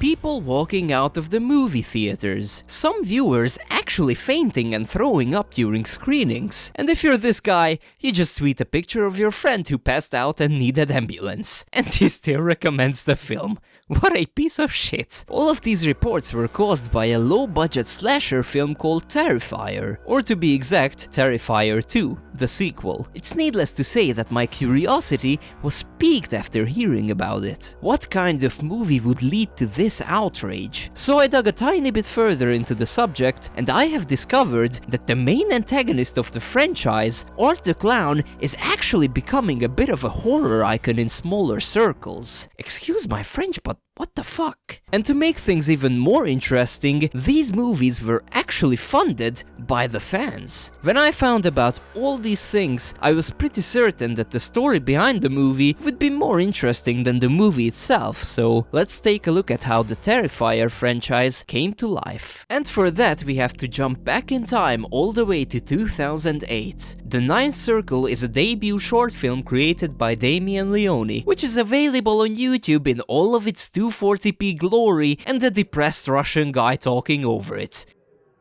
people walking out of the movie theaters, some viewers actually fainting and throwing up during screenings. And if you're this guy, you just tweet a picture of your friend who passed out and needed ambulance, and he still recommends the film. What a piece of shit. All of these reports were caused by a low-budget slasher film called Terrifier, or to be exact, Terrifier 2, the sequel. It's needless to say that my curiosity was piqued after hearing about it. What kind of movie would lead to this outrage? So I dug a tiny bit further into the subject, and I have discovered that the main antagonist of the franchise, Art the Clown, is actually becoming a bit of a horror icon in smaller circles. Excuse my French, but what the fuck? And to make things even more interesting, these movies were actually funded by the fans. When I found about all these things, I was pretty certain that the story behind the movie would be more interesting than the movie itself, so let's take a look at how the Terrifier franchise came to life. And for that we have to jump back in time all the way to 2008. The Ninth Circle is a debut short film created by Damien Leone, which is available on YouTube in all of its 240p glory and a depressed Russian guy talking over it.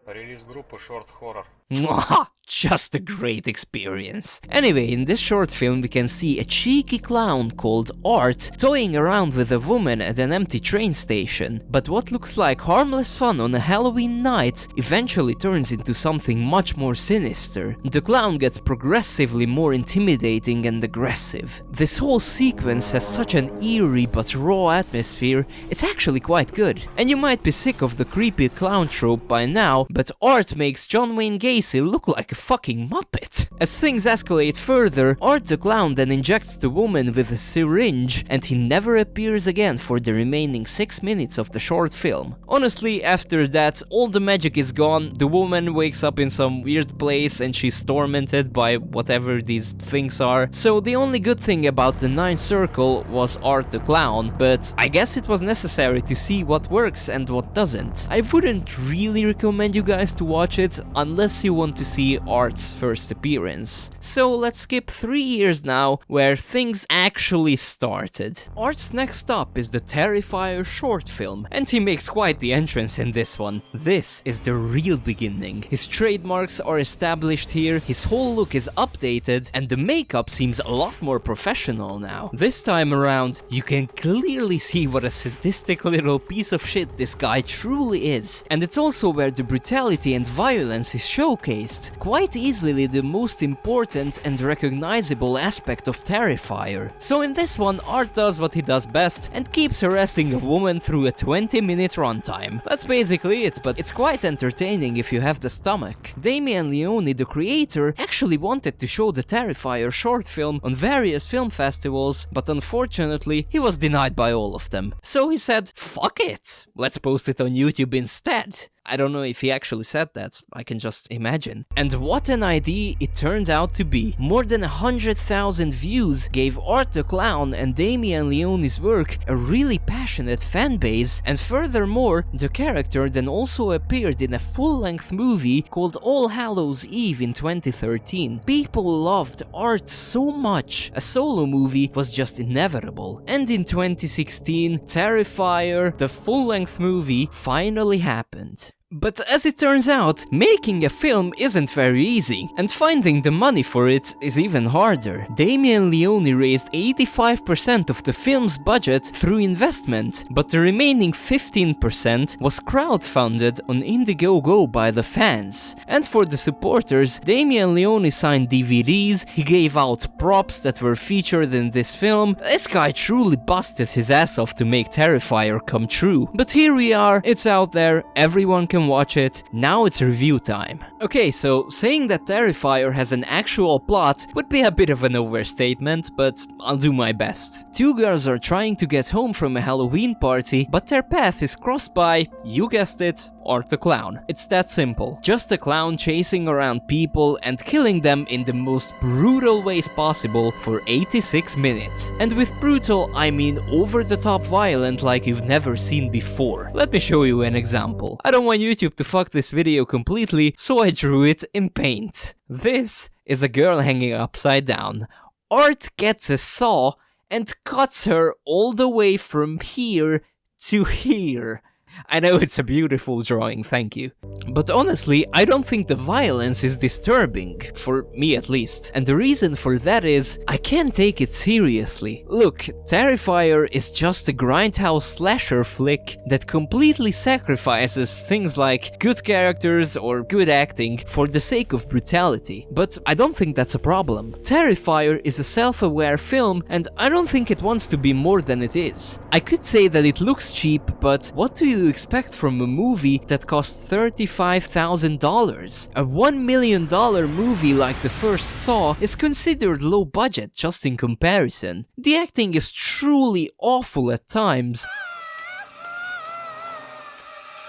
Release группы short horror. Mwah! Just a great experience. Anyway, in this short film we can see a cheeky clown called Art toying around with a woman at an empty train station. But what looks like harmless fun on a Halloween night eventually turns into something much more sinister. The clown gets progressively more intimidating and aggressive. This whole sequence has such an eerie but raw atmosphere, it's actually quite good. And you might be sick of the creepy clown trope by now, but Art makes John Wayne Gacy look like a fucking Muppet. As things escalate further, Art the Clown then injects the woman with a syringe and he never appears again for the remaining 6 minutes of the short film. Honestly, after that, all the magic is gone, the woman wakes up in some weird place and she's tormented by whatever these things are. So the only good thing about the Ninth Circle was Art the Clown, but I guess it was necessary to see what works and what doesn't. I wouldn't really recommend you guys to watch it unless you want to see Art's first appearance. So let's skip 3 years now, where things actually started. Art's next stop is the Terrifier short film, and he makes quite the entrance in this one. This is the real beginning. His trademarks are established here, his whole look is updated, and the makeup seems a lot more professional now. This time around, you can clearly see what a sadistic little piece of shit this guy truly is. And it's also where the brutality and violence is showcased. Quite easily the most important and recognizable aspect of Terrifier. So in this one, Art does what he does best and keeps harassing a woman through a 20-minute runtime. That's basically it, but it's quite entertaining if you have the stomach. Damien Leone, the creator, actually wanted to show the Terrifier short film on various film festivals, but unfortunately he was denied by all of them. So he said, fuck it, let's post it on YouTube instead. I don't know if he actually said that, I can just imagine. And what an idea it turned out to be. More than 100,000 views gave Art the Clown and Damien Leone's work a really passionate fanbase, and furthermore, the character then also appeared in a full-length movie called All Hallows Eve in 2013. People loved Art so much, a solo movie was just inevitable. And in 2016, Terrifier, the full-length movie, finally happened. But as it turns out, making a film isn't very easy, and finding the money for it is even harder. Damien Leone raised 85% of the film's budget through investment, but the remaining 15% was crowdfunded on Indiegogo by the fans. And for the supporters, Damien Leone signed DVDs, he gave out props that were featured in this film. This guy truly busted his ass off to make Terrifier come true. But here we are, it's out there, everyone can watch it, now it's review time. Okay, so saying that Terrifier has an actual plot would be a bit of an overstatement, but I'll do my best. Two girls are trying to get home from a Halloween party, but their path is crossed by, you guessed it, Art the Clown. It's that simple. Just a clown chasing around people and killing them in the most brutal ways possible for 86 minutes. And with brutal, I mean over the top violent like you've never seen before. Let me show you an example. I don't want YouTube to fuck this video completely, so I drew it in paint. This is a girl hanging upside down. Art gets a saw and cuts her all the way from here to here. I know it's a beautiful drawing, thank you. But honestly, I don't think the violence is disturbing, for me at least. And the reason for that is, I can't take it seriously. Look, Terrifier is just a grindhouse slasher flick that completely sacrifices things like good characters or good acting for the sake of brutality. But I don't think that's a problem. Terrifier is a self-aware film, and I don't think it wants to be more than it is. I could say that it looks cheap, but what do you expect from a movie that costs $35,000? A $1 million movie like the first Saw is considered low budget just in comparison. The acting is truly awful at times,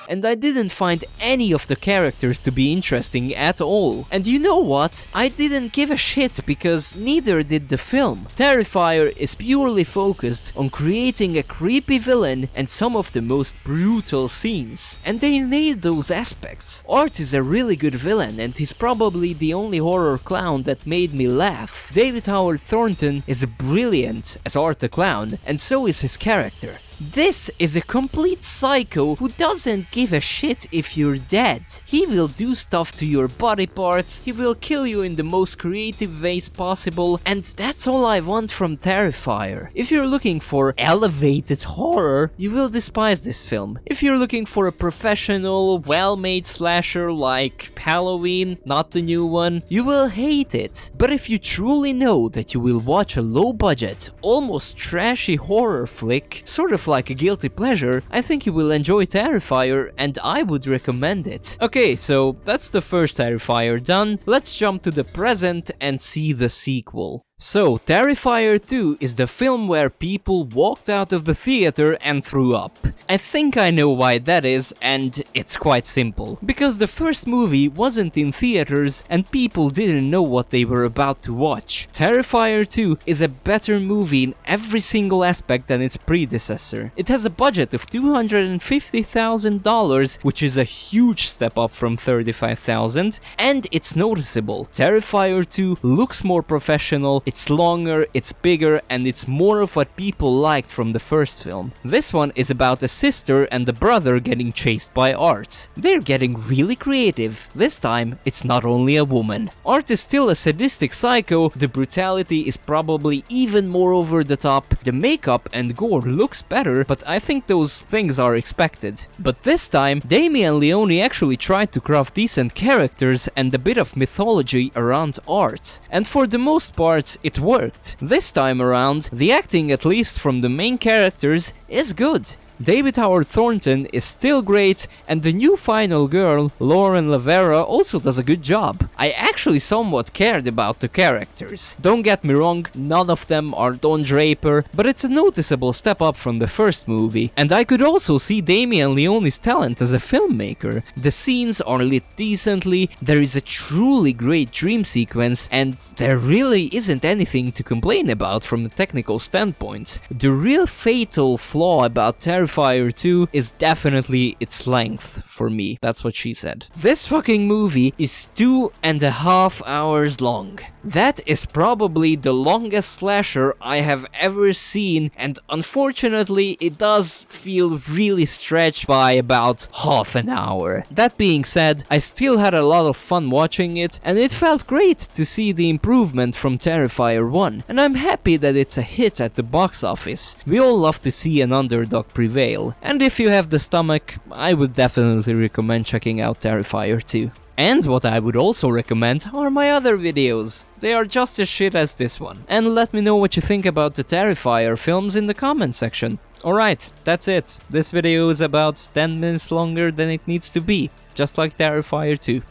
and I didn't find any of the characters to be interesting at all. And you know what? I didn't give a shit because neither did the film. Terrifier is purely focused on creating a creepy villain and some of the most brutal scenes. And they nailed those aspects. Art is a really good villain and he's probably the only horror clown that made me laugh. David Howard Thornton is brilliant as Art the Clown, and so is his character. This is a complete psycho who doesn't give a shit if you're dead. He will do stuff to your body parts, he will kill you in the most creative ways possible, and that's all I want from Terrifier. If you're looking for elevated horror, you will despise this film. If you're looking for a professional, well-made slasher like Halloween, not the new one, you will hate it. But if you truly know that you will watch a low-budget, almost trashy horror flick, sort of like a guilty pleasure, I think you will enjoy Terrifier and I would recommend it. Okay, so that's the first Terrifier done. Let's jump to the present and see the sequel. So, Terrifier 2 is the film where people walked out of the theater and threw up. I think I know why that is, and it's quite simple. Because the first movie wasn't in theaters and people didn't know what they were about to watch. Terrifier 2 is a better movie in every single aspect than its predecessor. It has a budget of $250,000, which is a huge step up from $35,000, and it's noticeable. Terrifier 2 looks more professional, it's longer, it's bigger, and it's more of what people liked from the first film. This one is about a sister and a brother getting chased by Art. They're getting really creative. This time, it's not only a woman. Art is still a sadistic psycho, the brutality is probably even more over the top, the makeup and gore looks better, but I think those things are expected. But this time, Damien Leone actually tried to craft decent characters and a bit of mythology around Art. And for the most part, it worked. This time around, the acting, at least from the main characters, is good. David Howard Thornton is still great, and the new final girl, Lauren Lavera, also does a good job. I actually somewhat cared about the characters. Don't get me wrong, none of them are Don Draper, but it's a noticeable step up from the first movie. And I could also see Damien Leone's talent as a filmmaker. The scenes are lit decently, there is a truly great dream sequence, and there really isn't anything to complain about from a technical standpoint. The real fatal flaw about Terrifier 2 is definitely its length, for me. That's what she said. This fucking movie is 2.5 hours long. That is probably the longest slasher I have ever seen, and unfortunately it does feel really stretched by about half an hour. That being said, I still had a lot of fun watching it, and it felt great to see the improvement from Terrifier 1, and I'm happy that it's a hit at the box office. We all love to see an underdog prevail. And if you have the stomach, I would definitely recommend checking out Terrifier 2. And what I would also recommend are my other videos. They are just as shit as this one. And let me know what you think about the Terrifier films in the comment section. Alright, that's it. This video is about 10 minutes longer than it needs to be, just like Terrifier 2.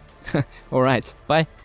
Alright, bye.